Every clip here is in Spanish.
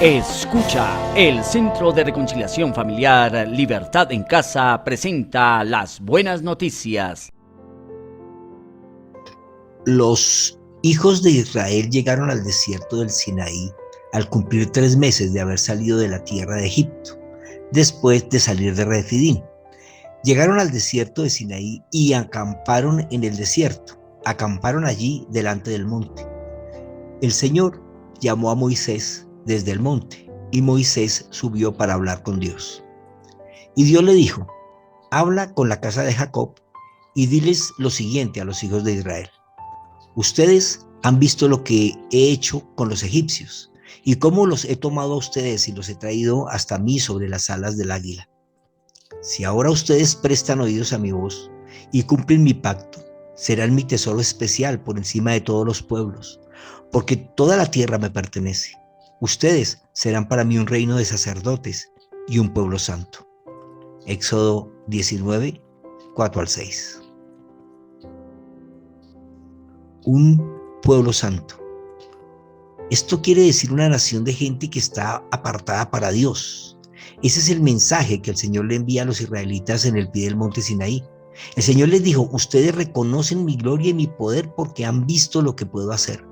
Escucha, el Centro de Reconciliación Familiar Libertad en Casa presenta las buenas noticias. Los hijos de Israel llegaron al desierto del Sinaí al cumplir 3 meses de haber salido de la tierra de Egipto, después de salir de Refidim. Llegaron al desierto de Sinaí y acamparon en el desierto, acamparon allí delante del monte. El Señor llamó a Moisés desde el monte, y Moisés subió para hablar con Dios. Y Dios le dijo: habla con la casa de Jacob y diles lo siguiente a los hijos de Israel. Ustedes han visto lo que he hecho con los egipcios y cómo los he tomado a ustedes y los he traído hasta mí sobre las alas del águila. Si ahora ustedes prestan oídos a mi voz y cumplen mi pacto, serán mi tesoro especial por encima de todos los pueblos, porque toda la tierra me pertenece. Ustedes serán para mí un reino de sacerdotes y un pueblo santo. Éxodo 19, 4 al 6. Un pueblo santo. Esto quiere decir una nación de gente que está apartada para Dios. Ese es el mensaje que el Señor le envía a los israelitas en el pie del monte Sinaí. El Señor les dijo: ustedes reconocen mi gloria y mi poder porque han visto lo que puedo hacer.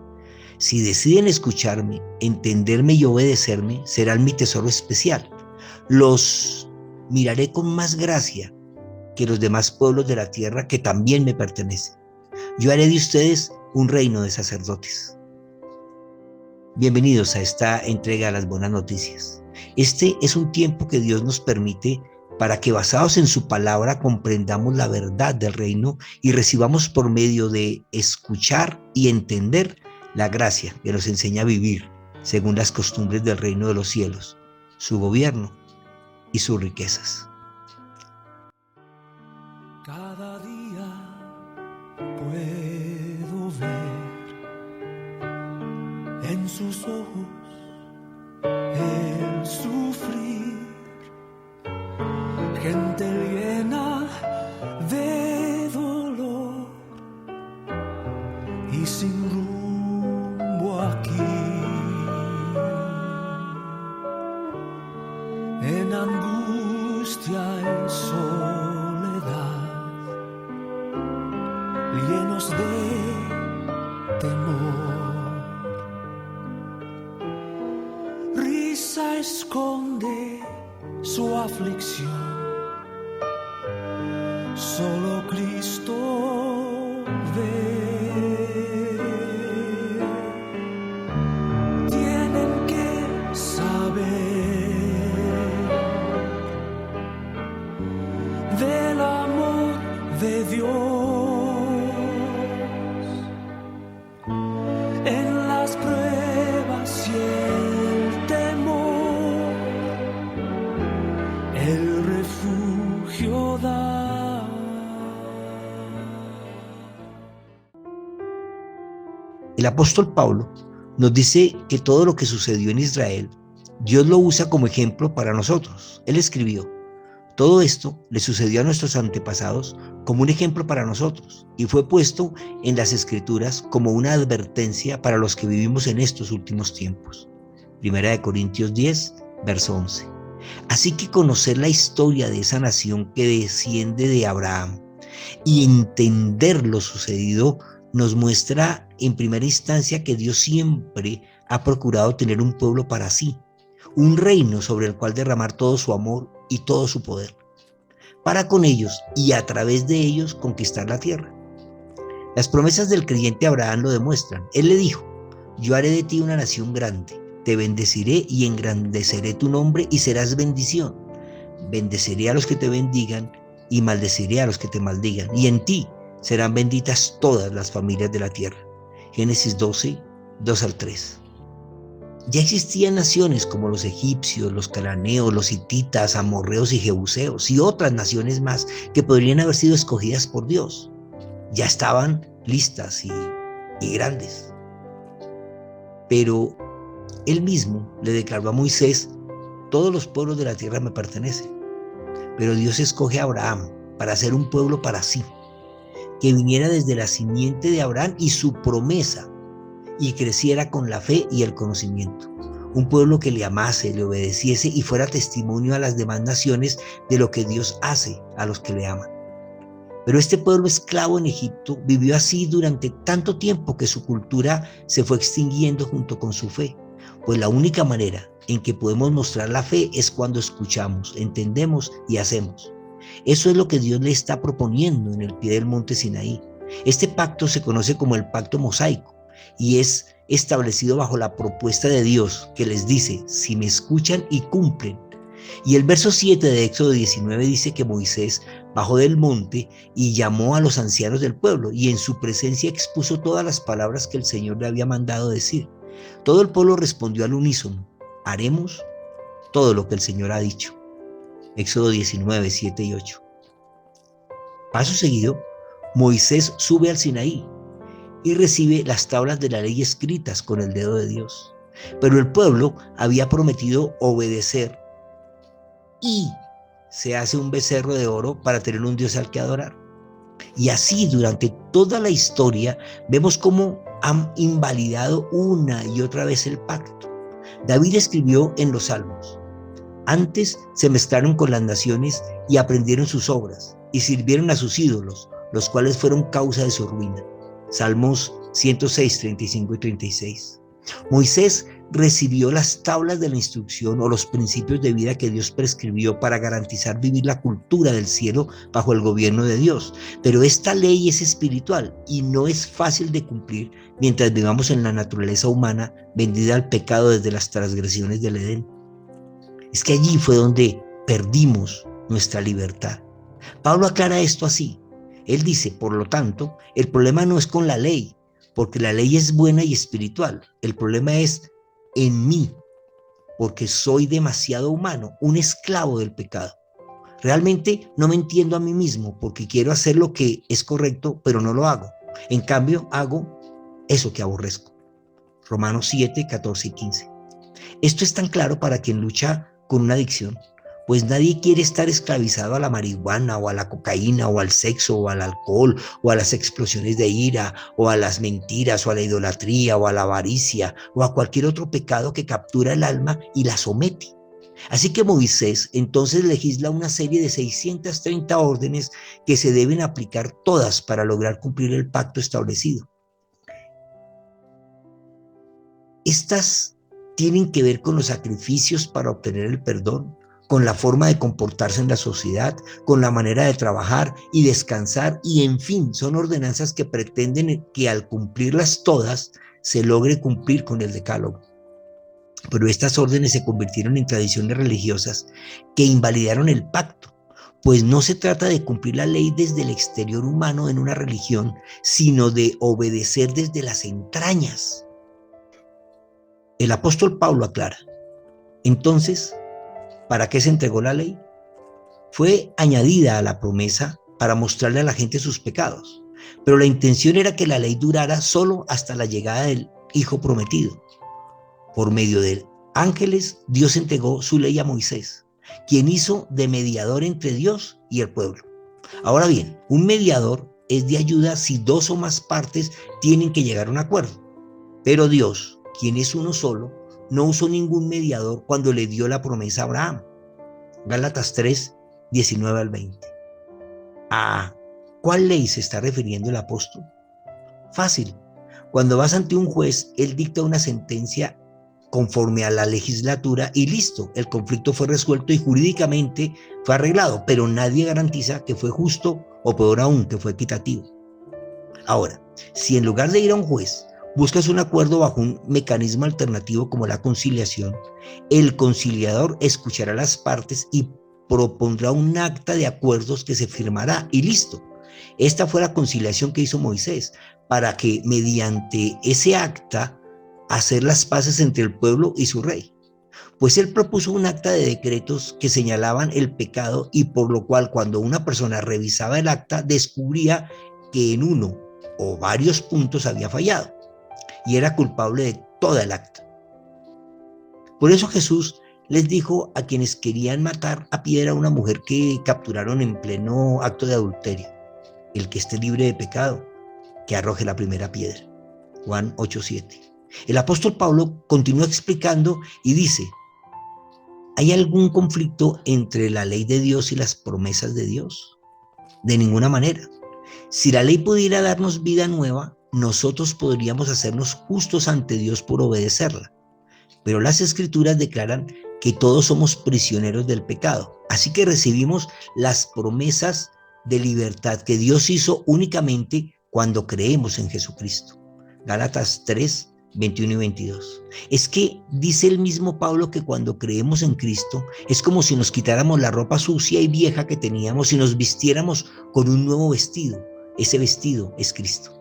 Si deciden escucharme, entenderme y obedecerme, serán mi tesoro especial. Los miraré con más gracia que los demás pueblos de la tierra que también me pertenecen. Yo haré de ustedes un reino de sacerdotes. Bienvenidos a esta entrega de las buenas noticias. Este es un tiempo que Dios nos permite para que, basados en su palabra, comprendamos la verdad del reino y recibamos por medio de escuchar y entender la gracia que nos enseña a vivir según las costumbres del reino de los cielos, su gobierno y sus riquezas. Cada día puedo ver en sus ojos el sufrir, gente llena de dolor y sin rumbo aquí, en angustia y soledad, llenos de temor. Risa esconde su aflicción, solo Cristo ve. Tienen que saber del amor de Dios en las pruebas y el temor, el refugio da. El apóstol Pablo nos dice que todo lo que sucedió en Israel, Dios lo usa como ejemplo para nosotros. Él escribió: todo esto le sucedió a nuestros antepasados como un ejemplo para nosotros y fue puesto en las Escrituras como una advertencia para los que vivimos en estos últimos tiempos. 1 Corintios 10, verso 11. Así que conocer la historia de esa nación que desciende de Abraham y entender lo sucedido nos muestra en primera instancia que Dios siempre ha procurado tener un pueblo para sí, un reino sobre el cual derramar todo su amor y todo su poder, para con ellos y a través de ellos conquistar la tierra. Las promesas del creyente Abraham lo demuestran. Él le dijo: yo haré de ti una nación grande, te bendeciré y engrandeceré tu nombre y serás bendición. Bendeciré a los que te bendigan y maldeciré a los que te maldigan, y en ti serán benditas todas las familias de la tierra. Génesis 12, 2 al 3. Ya existían naciones como los egipcios, los cananeos, los hititas, amorreos y jebuseos y otras naciones más que podrían haber sido escogidas por Dios. Ya estaban listas y grandes. Pero él mismo le declaró a Moisés: todos los pueblos de la tierra me pertenecen. Pero Dios escoge a Abraham para hacer un pueblo para sí, que viniera desde la simiente de Abraham y su promesa, y creciera con la fe y el conocimiento. un pueblo que le amase, le obedeciese y fuera testimonio a las demás naciones de lo que Dios hace a los que le aman. Pero este pueblo esclavo en Egipto vivió así durante tanto tiempo que su cultura se fue extinguiendo junto con su fe, pues la única manera en que podemos mostrar la fe es cuando escuchamos, entendemos y hacemos. Eso es lo que Dios le está proponiendo en el pie del monte Sinaí. Este pacto se conoce como el pacto mosaico y es establecido bajo la propuesta de Dios que les dice: si me escuchan y cumplen. Y el verso 7 de Éxodo 19 dice que Moisés bajó del monte y llamó a los ancianos del pueblo y en su presencia expuso todas las palabras que el Señor le había mandado decir. Todo el pueblo respondió al unísono: haremos todo lo que el Señor ha dicho. Éxodo 19, 7 y 8. Paso seguido, Moisés sube al Sinaí y recibe las tablas de la ley escritas con el dedo de Dios. Pero el pueblo había prometido obedecer y se hace un becerro de oro para tener un Dios al que adorar. Y así durante toda la historia vemos cómo han invalidado una y otra vez el pacto. David escribió en los Salmos: antes se mezclaron con las naciones y aprendieron sus obras y sirvieron a sus ídolos, los cuales fueron causa de su ruina. Salmos 106, 35 y 36. Moisés recibió las tablas de la instrucción o los principios de vida que Dios prescribió para garantizar vivir la cultura del cielo bajo el gobierno de Dios. Pero esta ley es espiritual y no es fácil de cumplir mientras vivamos en la naturaleza humana vendida al pecado desde las transgresiones del Edén. Es que allí fue donde perdimos nuestra libertad. Pablo aclara esto así. Él dice: por lo tanto, el problema no es con la ley, porque la ley es buena y espiritual. El problema es en mí, porque soy demasiado humano, un esclavo del pecado. Realmente no me entiendo a mí mismo, porque quiero hacer lo que es correcto, pero no lo hago. En cambio, hago eso que aborrezco. Romanos 7, 14 y 15. Esto es tan claro para quien lucha con una adicción, pues nadie quiere estar esclavizado a la marihuana o a la cocaína o al sexo o al alcohol o a las explosiones de ira o a las mentiras o a la idolatría o a la avaricia o a cualquier otro pecado que captura el alma y la somete. Así que Moisés entonces legisla una serie de 630 órdenes que se deben aplicar todas para lograr cumplir el pacto establecido. Estas tienen que ver con los sacrificios para obtener el perdón, con la forma de comportarse en la sociedad, con la manera de trabajar y descansar, y en fin, son ordenanzas que pretenden que al cumplirlas todas se logre cumplir con el decálogo. Pero estas órdenes se convirtieron en tradiciones religiosas que invalidaron el pacto, pues no se trata de cumplir la ley desde el exterior humano en una religión, sino de obedecer desde las entrañas. El apóstol Pablo aclara: entonces, ¿para qué se entregó la ley? Fue añadida a la promesa para mostrarle a la gente sus pecados, pero la intención era que la ley durara solo hasta la llegada del Hijo prometido. Por medio de ángeles, Dios entregó su ley a Moisés, quien hizo de mediador entre Dios y el pueblo. Ahora bien, un mediador es de ayuda si dos o más partes tienen que llegar a un acuerdo, pero Dios, quien es uno solo, no usó ningún mediador cuando le dio la promesa a Abraham. Gálatas 3, 19 al 20. ¿A cuál ley se está refiriendo el apóstol? Fácil. Cuando vas ante un juez, él dicta una sentencia conforme a la legislatura y listo, el conflicto fue resuelto y jurídicamente fue arreglado, pero nadie garantiza que fue justo o peor aún, que fue equitativo. Ahora, si en lugar de ir a un juez, buscas un acuerdo bajo un mecanismo alternativo como la conciliación, el conciliador escuchará a las partes y propondrá un acta de acuerdos que se firmará y listo. Esta fue la conciliación que hizo Moisés, para que mediante ese acta hacer las paces entre el pueblo y su rey. Pues él propuso un acta de decretos que señalaban el pecado y por lo cual cuando una persona revisaba el acta descubría que en uno o varios puntos había fallado y era culpable de toda el acta. Por eso Jesús les dijo a quienes querían matar a piedra a una mujer que capturaron en pleno acto de adulterio: el que esté libre de pecado, que arroje la primera piedra. Juan 8:7. El apóstol Pablo continúa explicando y dice, ¿hay algún conflicto entre la ley de Dios y las promesas de Dios? De ninguna manera. Si la ley pudiera darnos vida nueva, nosotros podríamos hacernos justos ante Dios por obedecerla. Pero las Escrituras declaran que todos somos prisioneros del pecado. Así que recibimos las promesas de libertad que Dios hizo únicamente cuando creemos en Jesucristo. Gálatas 3, 21 y 22. Es que dice el mismo Pablo que cuando creemos en Cristo es como si nos quitáramos la ropa sucia y vieja que teníamos y nos vistiéramos con un nuevo vestido. Ese vestido es Cristo.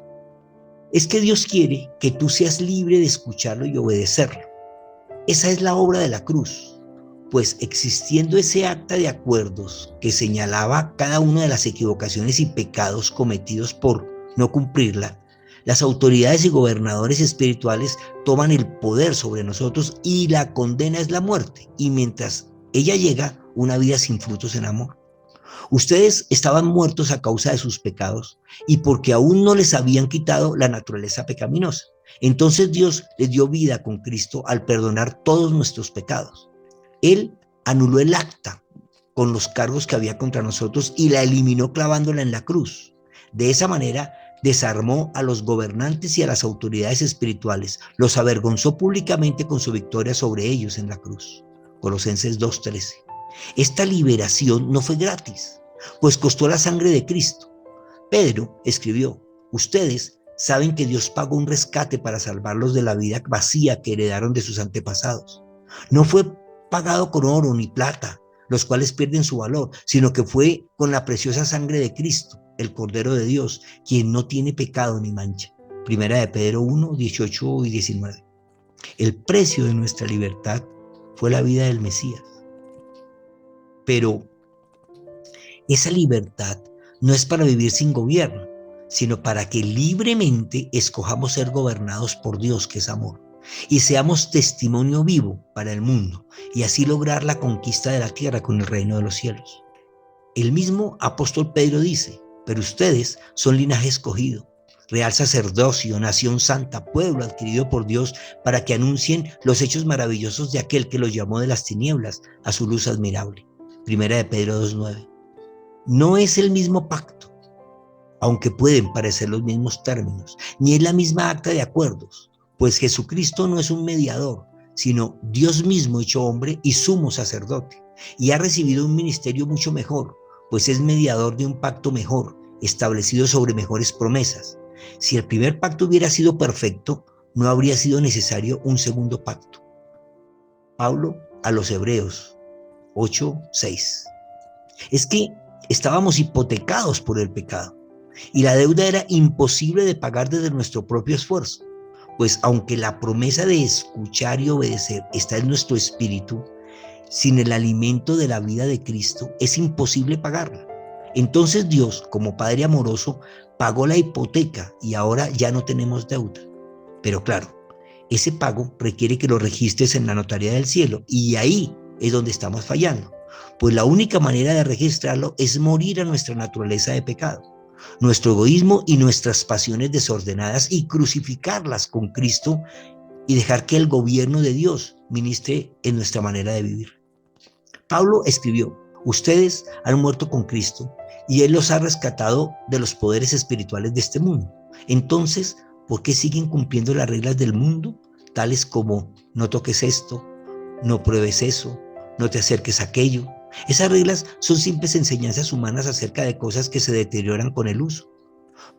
Es que Dios quiere que tú seas libre de escucharlo y obedecerlo. Esa es la obra de la cruz, pues existiendo ese acta de acuerdos que señalaba cada una de las equivocaciones y pecados cometidos por no cumplirla, las autoridades y gobernadores espirituales toman el poder sobre nosotros y la condena es la muerte. Y mientras ella llega, una vida sin frutos en amor. Ustedes estaban muertos a causa de sus pecados y porque aún no les habían quitado la naturaleza pecaminosa. Entonces Dios les dio vida con Cristo al perdonar todos nuestros pecados. Él anuló el acta con los cargos que había contra nosotros y la eliminó clavándola en la cruz. De esa manera desarmó a los gobernantes y a las autoridades espirituales, los avergonzó públicamente con su victoria sobre ellos en la cruz. Colosenses 2:13. Esta liberación no fue gratis, pues costó la sangre de Cristo. Pedro escribió, ustedes saben que Dios pagó un rescate para salvarlos de la vida vacía que heredaron de sus antepasados. No fue pagado con oro ni plata, los cuales pierden su valor, sino que fue con la preciosa sangre de Cristo, el Cordero de Dios, quien no tiene pecado ni mancha. Primera de Pedro 1, 18 y 19. El precio de nuestra libertad fue la vida del Mesías. Pero esa libertad no es para vivir sin gobierno, sino para que libremente escojamos ser gobernados por Dios, que es amor, y seamos testimonio vivo para el mundo, y así lograr la conquista de la tierra con el reino de los cielos. El mismo apóstol Pedro dice, pero ustedes son linaje escogido, real sacerdocio, nación santa, pueblo adquirido por Dios, para que anuncien los hechos maravillosos de aquel que los llamó de las tinieblas a su luz admirable. Primera de Pedro 2:9. No es el mismo pacto, aunque pueden parecer los mismos términos, ni es la misma acta de acuerdos, pues Jesucristo no es un mediador, sino Dios mismo hecho hombre y sumo sacerdote, y ha recibido un ministerio mucho mejor, pues es mediador de un pacto mejor, establecido sobre mejores promesas. Si el primer pacto hubiera sido perfecto, no habría sido necesario un segundo pacto. Pablo a los Hebreos 8:6. Es que estábamos hipotecados por el pecado y la deuda era imposible de pagar desde nuestro propio esfuerzo, pues aunque la promesa de escuchar y obedecer está en nuestro espíritu, sin el alimento de la vida de Cristo es imposible pagarla. Entonces Dios, como Padre amoroso, pagó la hipoteca y ahora ya no tenemos deuda. Pero claro, ese pago requiere que lo registres en la notaría del cielo y ahí es donde estamos fallando, pues la única manera de registrarlo es morir a nuestra naturaleza de pecado, nuestro egoísmo y nuestras pasiones desordenadas y crucificarlas con Cristo y dejar que el gobierno de Dios ministre en nuestra manera de vivir. Pablo escribió, ustedes han muerto con Cristo y Él los ha rescatado de los poderes espirituales de este mundo. Entonces, ¿por qué siguen cumpliendo las reglas del mundo? Tales como no toques esto, no pruebes eso, no te acerques a aquello. Esas reglas son simples enseñanzas humanas acerca de cosas que se deterioran con el uso.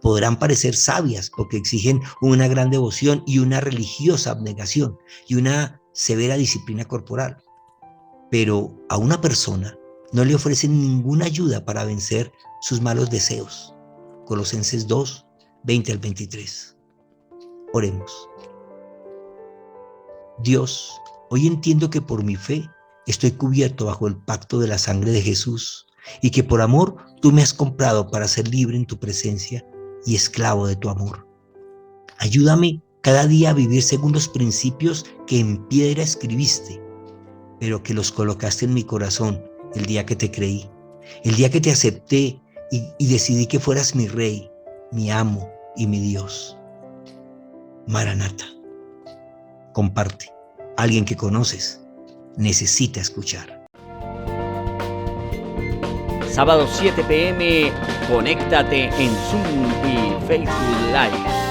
Podrán parecer sabias porque exigen una gran devoción y una religiosa abnegación y una severa disciplina corporal. Pero a una persona no le ofrecen ninguna ayuda para vencer sus malos deseos. Colosenses 2, 20 al 23. Oremos. Dios, hoy entiendo que por mi fe estoy cubierto bajo el pacto de la sangre de Jesús y que por amor tú me has comprado para ser libre en tu presencia y esclavo de tu amor. Ayúdame cada día a vivir según los principios que en piedra escribiste, pero que los colocaste en mi corazón el día que te creí, el día que te acepté y decidí que fueras mi Rey, mi amo y mi Dios. Maranata. comparte. Alguien que conoces necesita escuchar. Sábado 7 p.m. Conéctate en Zoom y Facebook Live.